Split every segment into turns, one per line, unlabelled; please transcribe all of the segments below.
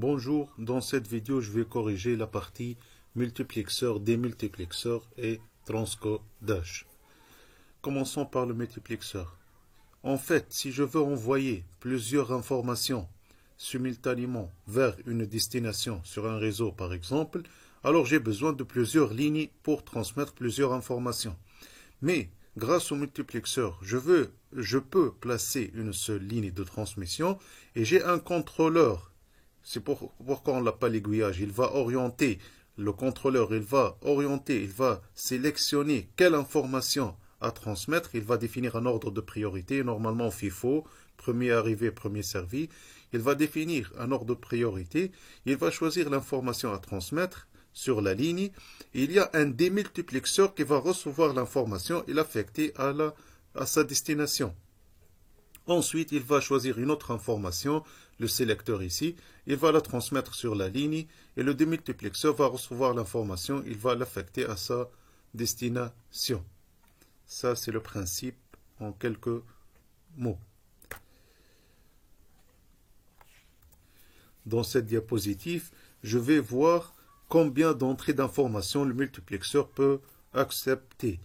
Bonjour, dans cette vidéo je vais corriger la partie multiplexeur, démultiplexeur et transcodage. Commençons par le multiplexeur. En fait, si je veux envoyer plusieurs informations simultanément vers une destination sur un réseau par exemple, alors j'ai besoin de plusieurs lignes pour transmettre plusieurs informations. Mais grâce au multiplexeur, je peux placer une seule ligne de transmission et j'ai un contrôleur. C'est pourquoi on l'appelle l'aiguillage. Il va orienter, le contrôleur, il va sélectionner quelle information à transmettre. Il va définir un ordre de priorité, normalement FIFO, premier arrivé, premier servi. Il va définir un ordre de priorité. Il va choisir l'information à transmettre sur la ligne. Il y a un démultiplexeur qui va recevoir l'information et l'affecter à sa destination. Ensuite, il va choisir une autre information, le sélecteur ici, il va la transmettre sur la ligne et le démultiplexeur va recevoir l'information, il va l'affecter à sa destination. Ça, c'est le principe en quelques mots. Dans cette diapositive, je vais voir combien d'entrées d'informations le multiplexeur peut accepter.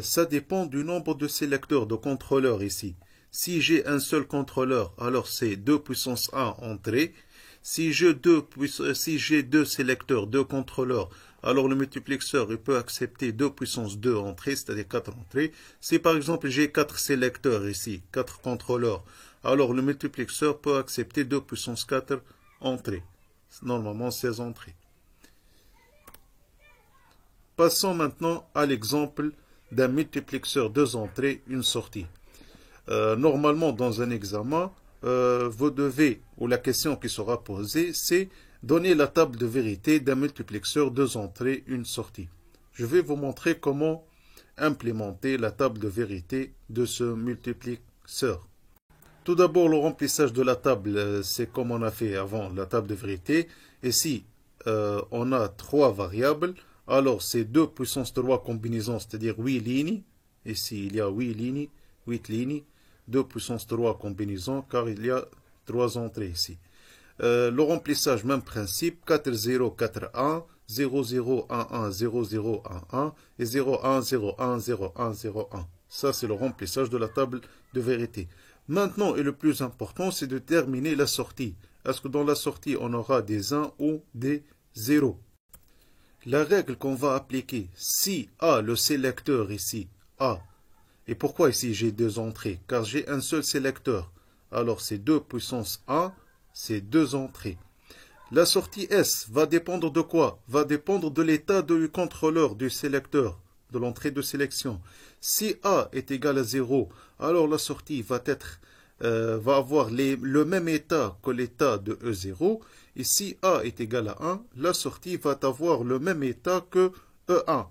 Ça dépend du nombre de sélecteurs, de contrôleurs ici. Si j'ai un seul contrôleur, alors c'est 2 puissance 1 entrées. Si j'ai deux sélecteurs, deux contrôleurs, alors le multiplexeur il peut accepter 2 puissance 2 entrées, c'est-à-dire 4 entrées. Si par exemple j'ai 4 sélecteurs ici, 4 contrôleurs, alors le multiplexeur peut accepter 2 puissance 4 entrées. Normalement 16 entrées. Passons maintenant à l'exemple d'un multiplexeur 2 entrées, une sortie. Normalement, dans un examen, vous devez, ou la question qui sera posée, c'est donner la table de vérité d'un multiplexeur 2 entrées, une sortie. Je vais vous montrer comment implémenter la table de vérité de ce multiplexeur. Tout d'abord, le remplissage de la table, c'est comme on a fait avant la table de vérité. Ici, on a 3 variables. Alors, c'est 2 puissance 3 combinaisons, c'est-à-dire 8 lignes. Ici, il y a 8 lignes, 8 lignes. 2 puissance 3 combinaisons, car il y a 3 entrées ici. Le remplissage, même principe, 4, 0, 4, 1, 0, 0, 1, 1, 0, 0, 1, 1, et 0, 1, 0, 1, 0, 1, 0, 1. Ça, c'est le remplissage de la table de vérité. Maintenant, et le plus important, c'est de terminer la sortie. Est-ce que dans la sortie, on aura des 1 ou des 0? La règle qu'on va appliquer, si A, le sélecteur ici, A, et pourquoi ici j'ai 2 entrées? Car j'ai un seul sélecteur. Alors c'est 2 puissance 1, c'est 2 entrées. La sortie S va dépendre de quoi? Va dépendre de l'état du contrôleur, du sélecteur, de l'entrée de sélection. Si A est égal à 0, alors la sortie va avoir le même état que l'état de E0. Et si A est égal à 1, la sortie va avoir le même état que E1.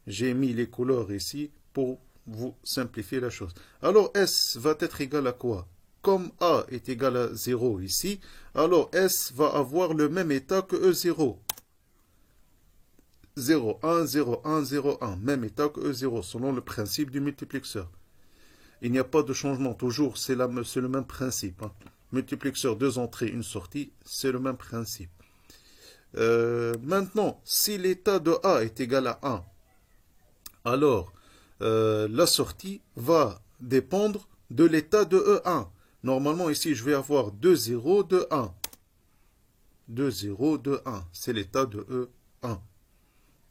J'ai mis les couleurs ici pour vous simplifiez la chose. Alors S va être égal à quoi? Comme A est égal à 0 ici, alors S va avoir le même état que E0. 0, 1, 0, 1, 0, 1. Même état que E0, selon le principe du multiplexeur. Il n'y a pas de changement, toujours c'est le même principe. Multiplexeur, 2 entrées, une sortie, c'est le même principe. Maintenant, si l'état de A est égal à 1, alors la sortie va dépendre de l'état de E1. Normalement, ici, je vais avoir 2, 0, 2, 1. 2, 0, 2, 1. C'est l'état de E1.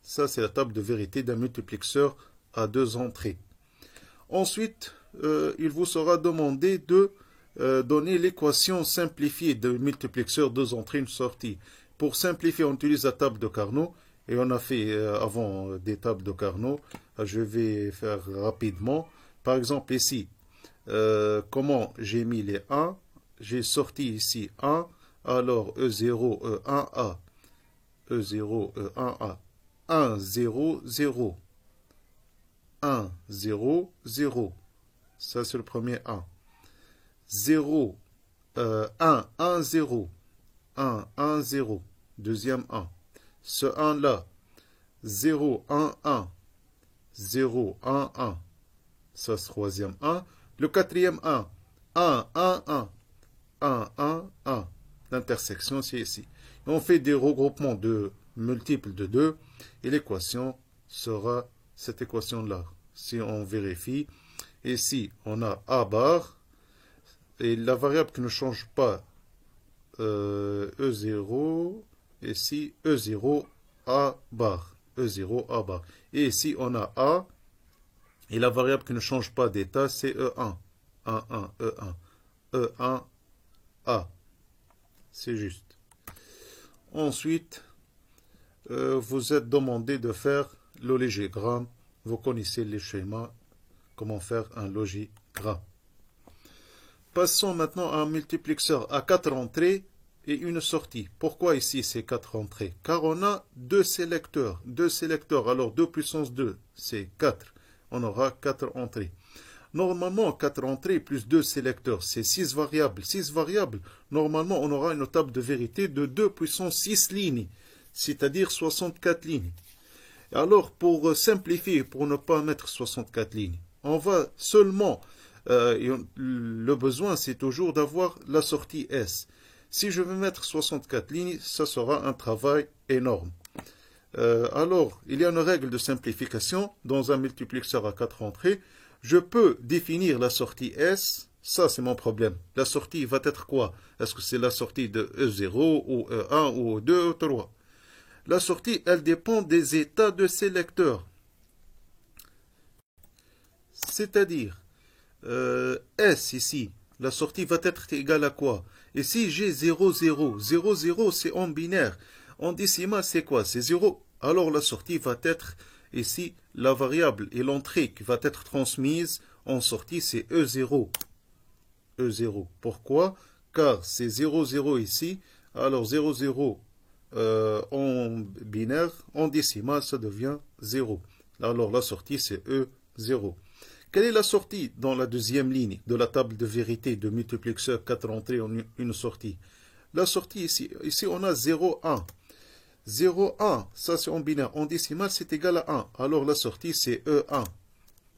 Ça, c'est la table de vérité d'un multiplexeur à 2 entrées. Ensuite, il vous sera demandé de donner l'équation simplifiée de multiplexeur 2 entrées, une sortie. Pour simplifier, on utilise la table de Carnot. Et on a fait avant des tables de Carnot. Je vais faire rapidement. Par exemple ici, comment j'ai mis les 1? J'ai sorti ici 1. Alors E0, E1A. E0, E1A. 1, 0, 0. 1, 0, 0. Ça c'est le premier 1. 0, 1, 1, 0. 1, 1, 0. Deuxième 1. Ce 1 là, 0, 1, 1, 0, 1, 1, ça c'est troisième 1. Le quatrième 1, 1, 1, 1, 1, 1, 1. L'intersection, c'est ici. On fait des regroupements de multiples de 2 et l'équation sera cette équation-là. Si on vérifie, ici, on a A bar et la variable qui ne change pas E0, ici E0 A bar. E0 A bar. Et ici, on a A et la variable qui ne change pas d'état, c'est E1. A1, E1. E1 A. C'est juste. Ensuite, vous êtes demandé de faire le logigramme. Vous connaissez les schémas, comment faire un logigramme. Passons maintenant à un multiplexeur à 4 entrées et une sortie. Pourquoi ici c'est 4 entrées? Car on a deux sélecteurs. Alors 2 puissance 2, c'est 4. On aura 4 entrées. Normalement, 4 entrées plus 2 sélecteurs, c'est 6 variables. 6 variables, normalement, on aura une table de vérité de 2 puissance 6 lignes, c'est-à-dire 64 lignes. Alors, pour simplifier, pour ne pas mettre 64 lignes, on va seulement, le besoin, c'est toujours d'avoir la sortie S. Si je veux mettre 64 lignes, ça sera un travail énorme. Alors, il y a une règle de simplification dans un multiplexeur à 4 entrées. Je peux définir la sortie S, ça c'est mon problème. La sortie va être quoi? Est-ce que c'est la sortie de E0 ou E1 ou E2 ou E3? La sortie, elle dépend des états de sélecteur. C'est-à-dire, S ici, la sortie va être égale à quoi? Et si j'ai 0, 0, 0, 0 c'est en binaire. En décimal c'est quoi? C'est 0. Alors la sortie va être ici, la variable et l'entrée qui va être transmise en sortie, c'est E0. E0. Pourquoi? Car c'est 0, 0 ici. Alors 0, 0 en binaire, en décimal, ça devient 0. Alors la sortie, c'est E0. Quelle est la sortie dans la deuxième ligne de la table de vérité de multiplexeur 4 entrées en une sortie? La sortie ici on a 0, 1. 0, 1, ça c'est en binaire. En décimal, c'est égal à 1. Alors la sortie, c'est E1.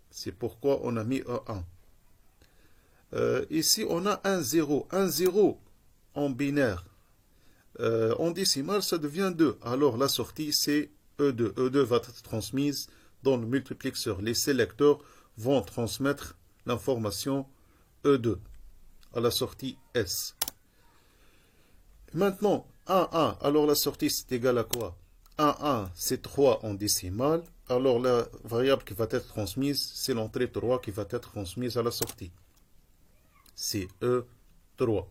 C'est pourquoi on a mis E1. Ici, on a 1, 0. 1, 0 en binaire. En décimal, ça devient 2. Alors la sortie, c'est E2. E2 va être transmise dans le multiplexeur. Les sélecteurs vont transmettre l'information E2 à la sortie S. Maintenant, 1, 1, alors la sortie c'est égal à quoi? 1, 1, c'est 3 en décimal. Alors la variable qui va être transmise, c'est l'entrée 3 qui va être transmise à la sortie. C'est E3.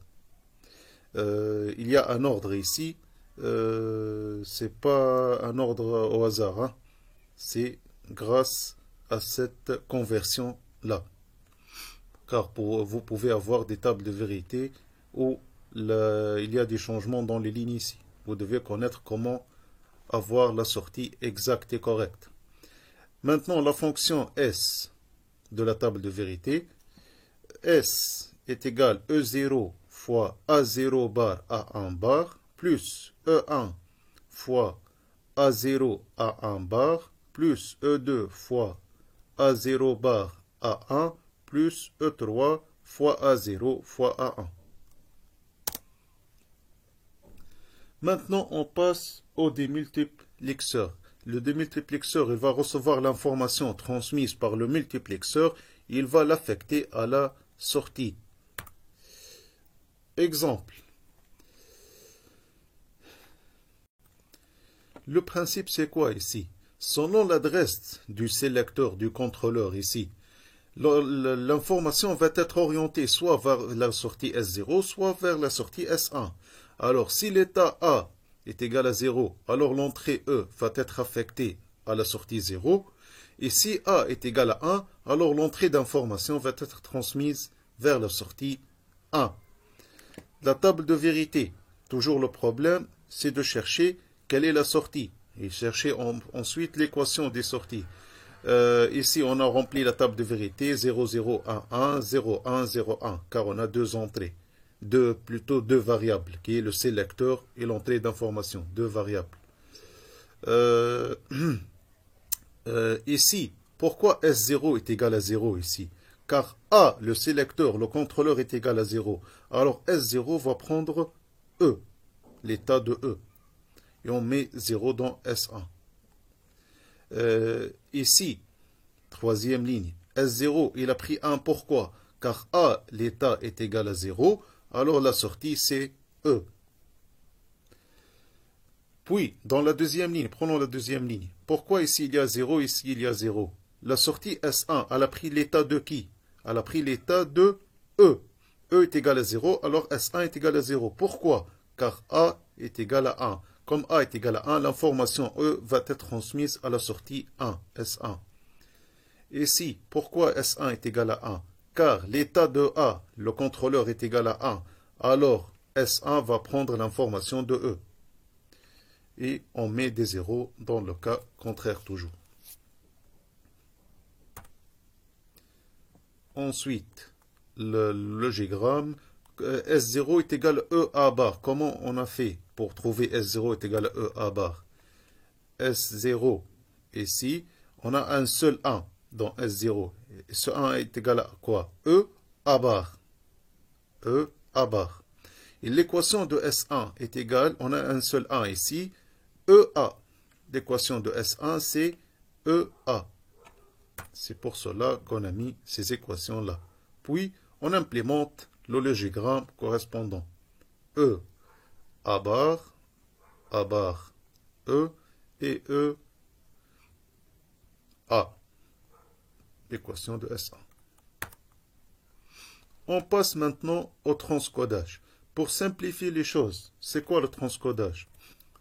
Il y a un ordre ici. C'est pas un ordre au hasard. Hein. C'est grâce à cette conversion-là. Car vous pouvez avoir des tables de vérité où il y a des changements dans les lignes ici. Vous devez connaître comment avoir la sortie exacte et correcte. Maintenant, la fonction S de la table de vérité. S est égal E0 fois A0 bar A1 bar plus E1 fois A0 A1 bar plus E2 fois A0 bar A1 plus E3 fois A0 fois A1. Maintenant, on passe au démultiplexeur. Le démultiplexeur, il va recevoir l'information transmise par le multiplexeur. Il va l'affecter à la sortie. Exemple. Le principe, c'est quoi ici? Selon l'adresse du sélecteur, du contrôleur ici, l'information va être orientée soit vers la sortie S0, soit vers la sortie S1. Alors, si l'état A est égal à 0, alors l'entrée E va être affectée à la sortie 0. Et si A est égal à 1, alors l'entrée d'information va être transmise vers la sortie 1. La table de vérité, toujours le problème, c'est de chercher quelle est la sortie. Et chercher ensuite l'équation des sorties. Ici, on a rempli la table de vérité 0, 0, 1, 1, 0, 1, 0, 1, car on a deux entrées. Plutôt deux variables, qui est le sélecteur et l'entrée d'information. Deux variables. Ici, pourquoi S0 est égal à 0 ici? Car A, le sélecteur, le contrôleur est égal à 0. Alors S0 va prendre E, l'état de E. Et on met 0 dans S1. Ici, troisième ligne, S0, il a pris 1. Pourquoi? Car A, l'état est égal à 0, alors la sortie c'est E. Puis, dans la deuxième ligne, prenons la deuxième ligne. Pourquoi ici il y a 0, ici il y a 0? La sortie S1, elle a pris l'état de qui? Elle a pris l'état de E. E est égal à 0, alors S1 est égal à 0. Pourquoi? Car A est égal à 1. Comme A est égal à 1, l'information E va être transmise à la sortie 1, S1. Et si, pourquoi S1 est égal à 1? Car l'état de A, le contrôleur est égal à 1, alors S1 va prendre l'information de E. Et on met des zéros dans le cas contraire toujours. Ensuite, le logigramme, S0 est égal à E A bar. Comment on a fait pour trouver S0 est égal à E A bar? S0, ici, on a un seul 1 dans S0. Et ce 1 est égal à quoi? E A bar. E A bar. Et l'équation de S1 est égale, on a un seul 1 ici, EA. L'équation de S1, c'est EA. C'est pour cela qu'on a mis ces équations-là. Puis, on implémente le logigramme correspondant. E, A bar, E, et E, A. L'équation de S1. On passe maintenant au transcodage. Pour simplifier les choses, c'est quoi le transcodage?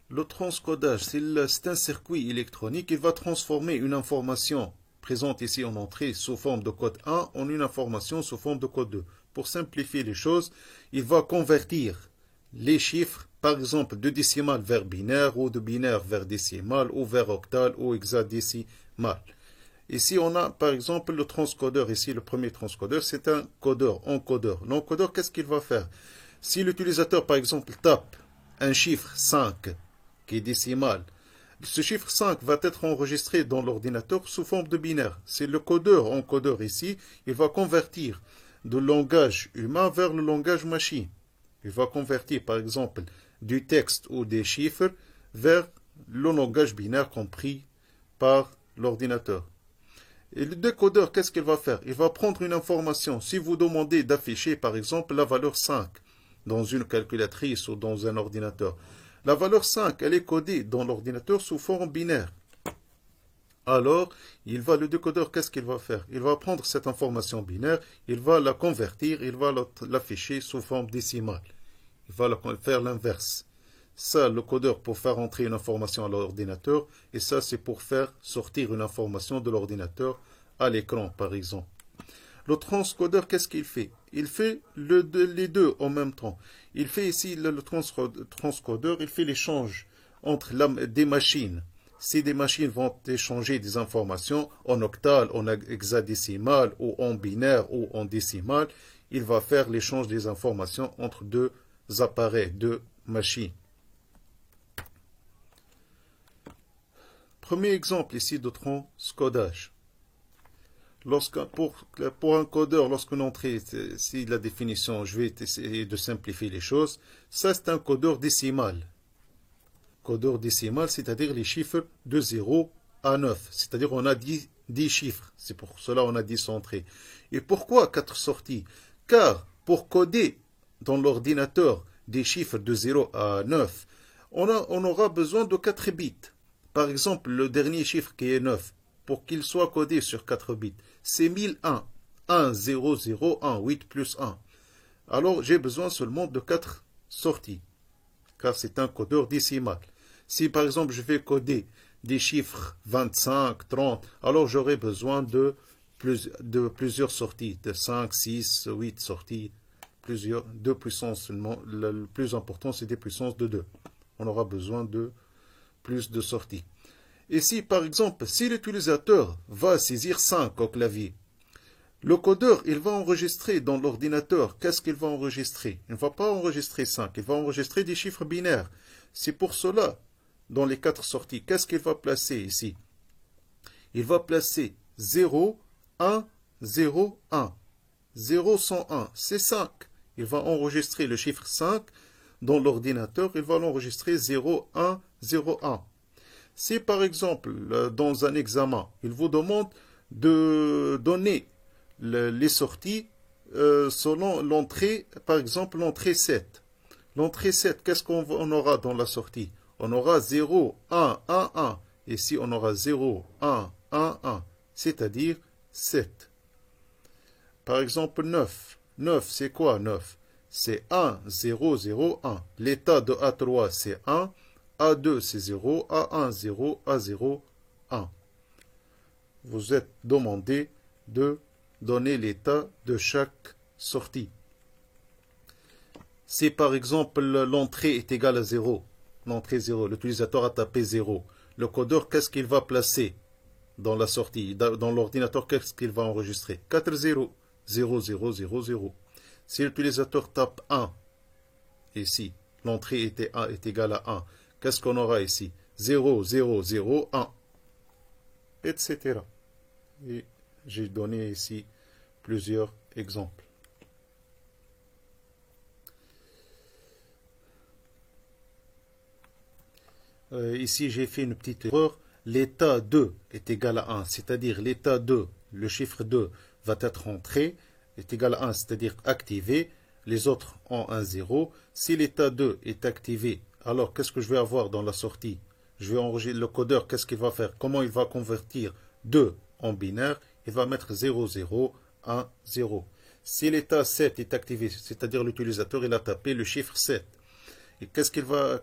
Le transcodage, c'est un circuit électronique qui va transformer une information présente ici en entrée sous forme de code 1 en une information sous forme de code 2. Pour simplifier les choses, il va convertir les chiffres, par exemple, de décimal vers binaire ou de binaire vers décimal ou vers octal ou hexadécimal. Ici, on a par exemple le transcodeur. Ici, le premier transcodeur, c'est un codeur, encodeur. L'encodeur, qu'est-ce qu'il va faire? Si l'utilisateur, par exemple, tape un chiffre 5 qui est décimal, ce chiffre 5 va être enregistré dans l'ordinateur sous forme de binaire. C'est le codeur, encodeur ici, il va convertir du langage humain vers le langage machine. Il va convertir, par exemple, du texte ou des chiffres vers le langage binaire compris par l'ordinateur. Et le décodeur, qu'est-ce qu'il va faire? Il va prendre une information. Si vous demandez d'afficher, par exemple, la valeur 5 dans une calculatrice ou dans un ordinateur, la valeur 5, elle est codée dans l'ordinateur sous forme binaire. Alors, le décodeur, qu'est-ce qu'il va faire? Il va prendre cette information binaire, il va la convertir, il va l'afficher sous forme décimale. Il va faire l'inverse. Ça, le codeur pour faire entrer une information à l'ordinateur, et ça, c'est pour faire sortir une information de l'ordinateur à l'écran, par exemple. Le transcodeur, qu'est-ce qu'il fait? Il fait les deux en même temps. Il fait ici, le transcodeur, il fait l'échange entre des machines. Si des machines vont échanger des informations en octal, en hexadécimal, ou en binaire, ou en décimal, il va faire l'échange des informations entre deux appareils, deux machines. Premier exemple ici de transcodage. Pour un codeur, lorsqu'on entre ici la définition, je vais essayer de simplifier les choses. Ça, c'est un codeur décimal. Codeur décimal, c'est-à-dire les chiffres de 0 à 9. C'est-à-dire on a 10 chiffres. C'est pour cela qu'on a 10 entrées. Et pourquoi 4 sorties? Car pour coder dans l'ordinateur des chiffres de 0 à 9, on aura besoin de 4 bits. Par exemple, le dernier chiffre qui est 9, pour qu'il soit codé sur 4 bits, c'est 1001. 1, 0, 0, 1, 8 plus 1. Alors, j'ai besoin seulement de 4 sorties, car c'est un codeur décimal. Si, par exemple, je vais coder des chiffres 25, 30, alors j'aurai besoin de plusieurs sorties, de 5, 6, 8 sorties, deux puissances seulement. Le plus important, c'est des puissances de 2. On aura besoin de plus de sorties. Et si, par exemple, si l'utilisateur va saisir 5 au clavier, le codeur, il va enregistrer dans l'ordinateur. Qu'est-ce qu'il va enregistrer? Il ne va pas enregistrer 5, il va enregistrer des chiffres binaires. C'est pour cela, dans les 4 sorties, qu'est-ce qu'il va placer ici? Il va placer 0, 1, 0, 1. 0, 101, c'est 5. Il va enregistrer le chiffre 5 dans l'ordinateur, il va l'enregistrer 0, 1, 0, 1. Si par exemple, dans un examen, il vous demande de donner les sorties selon l'entrée, par exemple l'entrée 7. L'entrée 7, qu'est-ce qu'on aura dans la sortie? On aura 0, 1, 1, 1. Ici, on aura 0, 1, 1, 1, c'est-à-dire 7. Par exemple, 9. 9, c'est quoi 9? C'est 1, 0, 0, 1. L'état de A3, c'est 1. A2, c'est 0. A1, 0. A0, 1. Vous êtes demandé de donner l'état de chaque sortie. Si par exemple l'entrée est égale à 0, l'entrée 0, l'utilisateur a tapé 0, le codeur, qu'est-ce qu'il va placer dans la sortie? Dans l'ordinateur, qu'est-ce qu'il va enregistrer? 4 0, 0, 0, 0, 0. Si l'utilisateur tape 1, ici, l'entrée est égale à 1, qu'est-ce qu'on aura ici? 0, 0, 0, 1, etc. Et j'ai donné ici plusieurs exemples. Ici, j'ai fait une petite erreur. L'état 2 est égal à 1, c'est-à-dire l'état 2, le chiffre 2 va être entré, est égal à 1, c'est-à-dire activé. Les autres ont un 0. Si l'état 2 est activé, alors qu'est-ce que je vais avoir dans la sortie? Je vais enregistrer le codeur, qu'est-ce qu'il va faire? Comment il va convertir 2 en binaire? Il va mettre 0, 0, 1, 0. Si l'état 7 est activé, c'est-à-dire l'utilisateur, il a tapé le chiffre 7. Et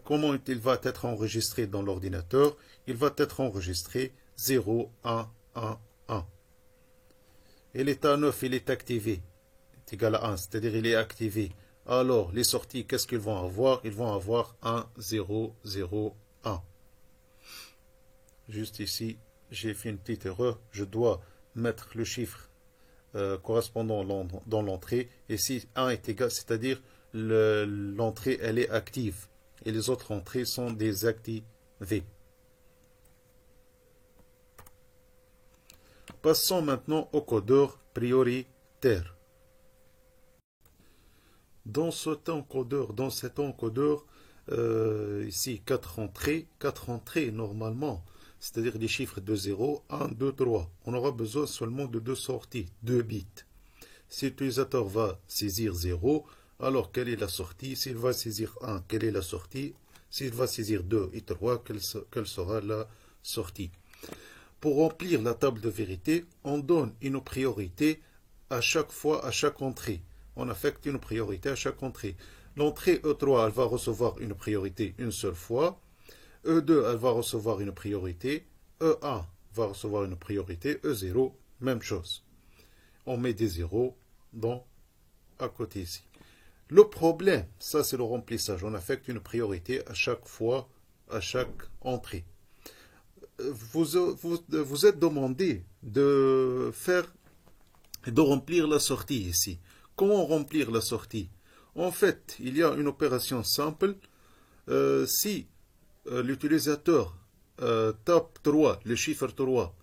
comment il va être enregistré dans l'ordinateur? Il va être enregistré 0, 1, 1, 1. Et l'état 9, il est activé. C'est égal à 1, c'est-à-dire il est activé. Alors, les sorties, qu'est-ce qu'ils vont avoir? Ils vont avoir 1, 0, 0, 1. Juste ici, j'ai fait une petite erreur. Je dois mettre le chiffre correspondant dans l'entrée. Et si 1 est égal, c'est-à-dire l'entrée, elle est active. Et les autres entrées sont désactivées. Passons maintenant au codeur prioritaire. Dans cet encodeur, ici 4 entrées normalement, c'est-à-dire les chiffres de 0, 1, 2, 3. On aura besoin seulement de 2 sorties, 2 bits. Si l'utilisateur va saisir 0, alors quelle est la sortie? S'il va saisir 1, quelle est la sortie? S'il va saisir 2 et 3, quelle sera la sortie? Pour remplir la table de vérité, on donne une priorité à chaque fois, à chaque entrée. On affecte une priorité à chaque entrée. L'entrée E3, elle va recevoir une priorité une seule fois. E2, elle va recevoir une priorité. E1 va recevoir une priorité. E0, même chose. On met des zéros à côté ici. Le problème, ça c'est le remplissage. On affecte une priorité à chaque fois, à chaque entrée. Vous êtes demandé de remplir la sortie ici. Comment remplir la sortie? En fait, il y a une opération simple. Si l'utilisateur tape 3, le chiffre 3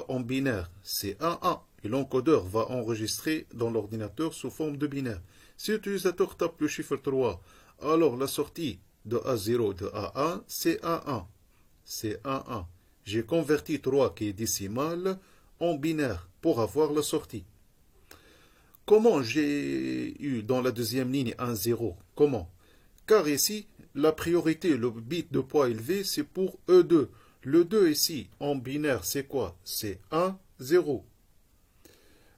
en binaire, c'est 1, 1. Et l'encodeur va enregistrer dans l'ordinateur sous forme de binaire. Si l'utilisateur tape le chiffre 3, alors la sortie de A0 de A1, c'est A1. C'est 1, 1. J'ai converti 3 qui est décimal en binaire pour avoir la sortie. Comment j'ai eu dans la deuxième ligne un 0? Comment? Car ici, la priorité, le bit de poids élevé, c'est pour E2. Le 2 ici, en binaire, c'est quoi? C'est 1, 0.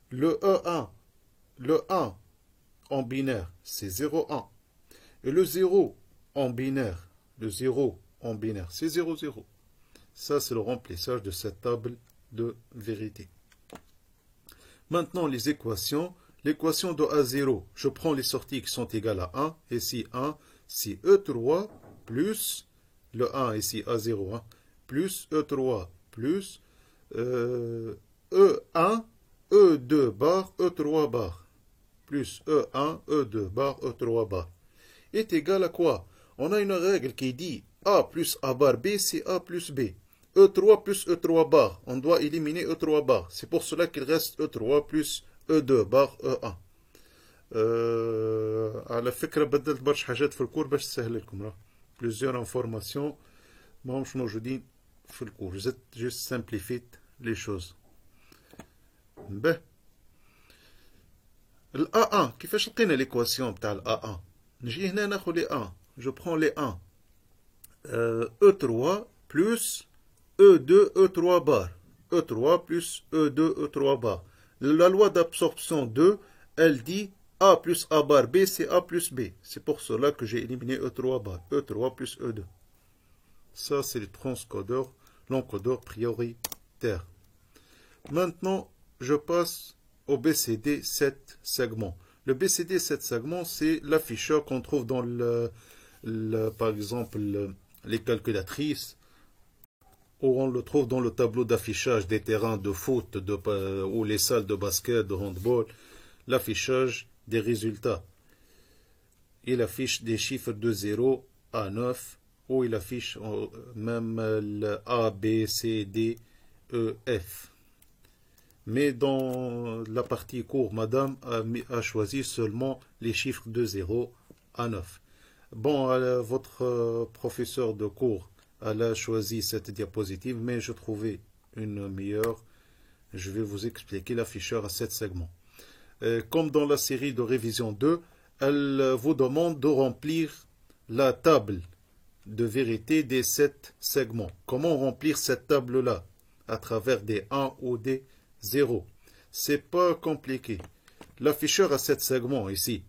Le E1, le 1 en binaire, c'est 0, 1. Et le 0 en binaire, c'est 0, 0. Ça, c'est le remplissage de cette table de vérité. Maintenant, les équations. L'équation de A0, je prends les sorties qui sont égales à 1. Ici, 1, c'est E3 plus le 1 ici, A0, 1, plus E3 plus E1, E2 bar, E3 bar, plus E1, E2 bar, E3 bar, est égal à quoi? On a une règle qui dit A plus A bar B, c'est A plus B. E3 plus E3 bar, on doit éliminer E3 bar. C'est pour cela qu'il reste E3 plus E2 bar E1. على فكرة بدلت برشا حاجات في الكور باش تسهل لكم. راه بليزيور انفورماسيون ماهمش موجودين في الكور، زدت جوست سامبليفيت لي شوز. به ال A1 كيفاش لقينا ليكواسيون تاع ال A1؟ نجي هنا ناخذ لي 1، جو برون لي 1 E3 plus E2 E3 bar. E3 plus E2 E3 bar. La loi d'absorption 2, elle dit A plus A bar B, c'est A plus B. C'est pour cela que j'ai éliminé E3 bar. E3 plus E2. Ça, c'est le transcodeur, l'encodeur prioritaire. Maintenant, je passe au BCD 7 segments. Le BCD 7 segments, c'est l'afficheur qu'on trouve dans par exemple, les calculatrices, ou on le trouve dans le tableau d'affichage des terrains de foot ou les salles de basket, de handball, l'affichage des résultats. Il affiche des chiffres de 0 à 9, ou il affiche même le A, B, C, D, E, F. Mais dans la partie cours, madame a choisi seulement les chiffres de 0 à 9. Bon, votre professeur de cours, elle a choisi cette diapositive, mais je trouvais une meilleure. Je vais vous expliquer l'afficheur à 7 segments. Comme dans la série de révision 2, elle vous demande de remplir la table de vérité des 7 segments. Comment remplir cette table-là? À travers des 1 ou des 0. C'est pas compliqué. L'afficheur a 7 segments ici.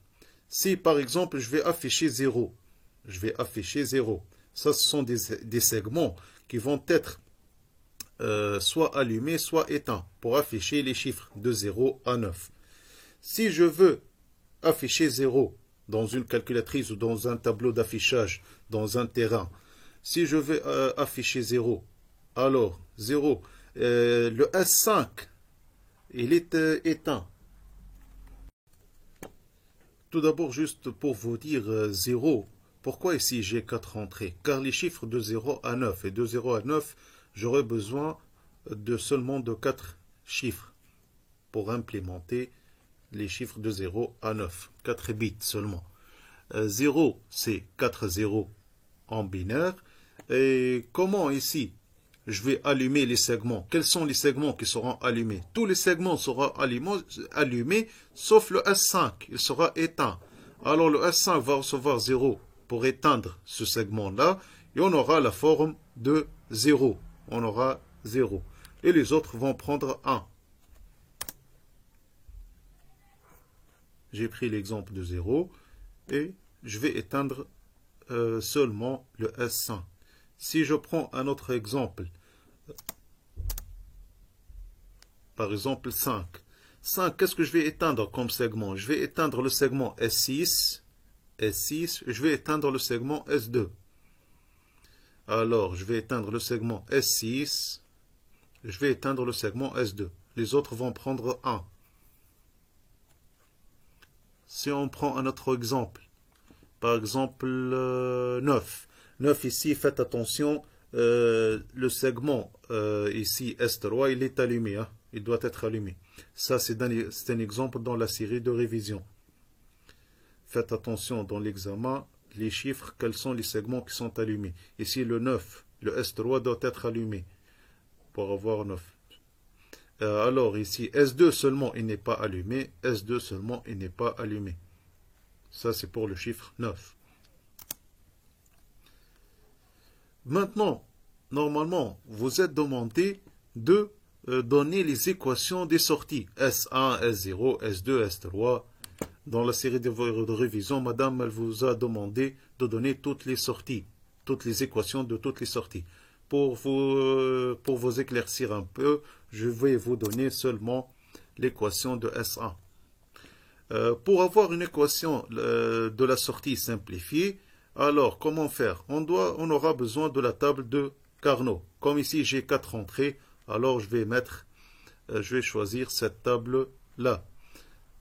Si par exemple je vais afficher 0, ça ce sont des segments qui vont être soit allumés, soit éteints pour afficher les chiffres de 0 à 9. Si je veux afficher 0 dans une calculatrice ou dans un tableau d'affichage, dans un terrain, si je veux afficher 0, alors 0, le S5, il est éteint. Tout d'abord, juste pour vous dire 0, pourquoi ici j'ai 4 entrées? Car les chiffres de 0 à 9, et de 0 à 9, j'aurai besoin seulement de 4 chiffres pour implémenter les chiffres de 0 à 9. 4 bits seulement. 0, c'est 4 zéros en binaire. Et comment ici je vais allumer les segments? Quels sont les segments qui seront allumés? Tous les segments seront allumés sauf le S5. Il sera éteint. Alors le S5 va recevoir 0 pour éteindre ce segment-là. Et on aura la forme de 0. On aura 0. Et les autres vont prendre 1. J'ai pris l'exemple de 0. Et je vais éteindre seulement le S5. Si je prends un autre exemple, par exemple 5. 5, qu'est-ce que je vais éteindre comme segment? Je vais éteindre le segment S6. Je vais éteindre le segment S2. Alors, je vais éteindre le segment S6. Je vais éteindre le segment S2. Les autres vont prendre 1. Si on prend un autre exemple, par exemple 9. 9 ici, faites attention, le segment ici S3, il est allumé, hein, il doit être allumé. Ça, c'est un exemple dans la série de révision. Faites attention dans l'examen, les chiffres, quels sont les segments qui sont allumés. Ici, le 9, le S3 doit être allumé pour avoir 9. Alors ici, S2 seulement, il n'est pas allumé. S2 seulement, il n'est pas allumé. Ça, c'est pour le chiffre 9. Maintenant, normalement, vous êtes demandé de donner les équations des sorties. S1, S0, S2, S3. Dans la série de révision, madame, elle vous a demandé de donner toutes les sorties, toutes les équations de toutes les sorties. Pour vous éclaircir un peu, je vais vous donner seulement l'équation de S1. Pour avoir une équation de la sortie simplifiée, alors comment faire? On aura besoin de la table de Carnot. Comme ici j'ai 4 entrées, alors je vais choisir cette table-là.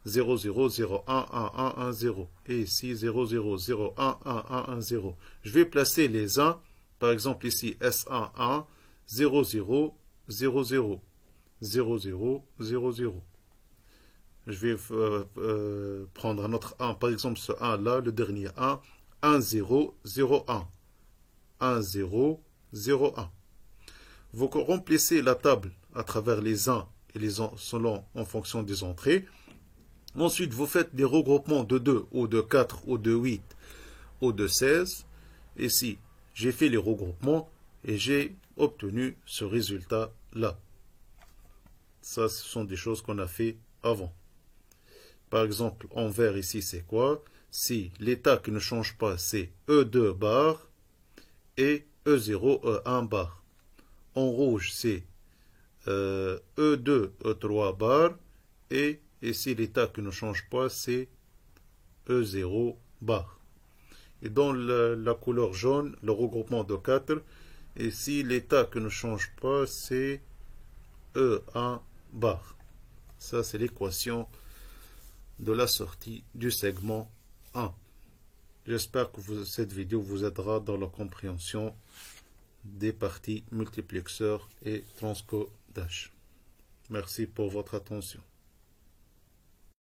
0, 0, 0, 1, 1, 1, 1, 0. Et ici 0, 0, 0, 1, 1, 1, 1, 0. Je vais placer les 1. Par exemple ici S1, 1, 0, 0, 0, 0, 0, 0, 0, 0. je vais prendre un autre 1. Par exemple, ce 1 là, le dernier 1, 1, 0, 0, 1. 1, 0, 0, 1. Vous remplissez la table à travers les 1 et les selon en fonction des entrées. Ensuite, vous faites des regroupements de 2 ou de 4 ou de 8 ou de 16. Ici, j'ai fait les regroupements et j'ai obtenu ce résultat-là. Ça, ce sont des choses qu'on a fait avant. Par exemple, en vert ici, c'est quoi? Si l'état qui ne change pas, c'est E2 bar et E0, E1 bar. En rouge, c'est E2, E3 bar et ici, l'état qui ne change pas, c'est E0 bar. Et dans la couleur jaune, le regroupement de 4, ici, l'état qui ne change pas, c'est E1 bar. Ça, c'est l'équation de la sortie du segment 1. J'espère que cette vidéo vous aidera dans la compréhension des parties multiplexeurs et transcodage. Merci pour votre attention.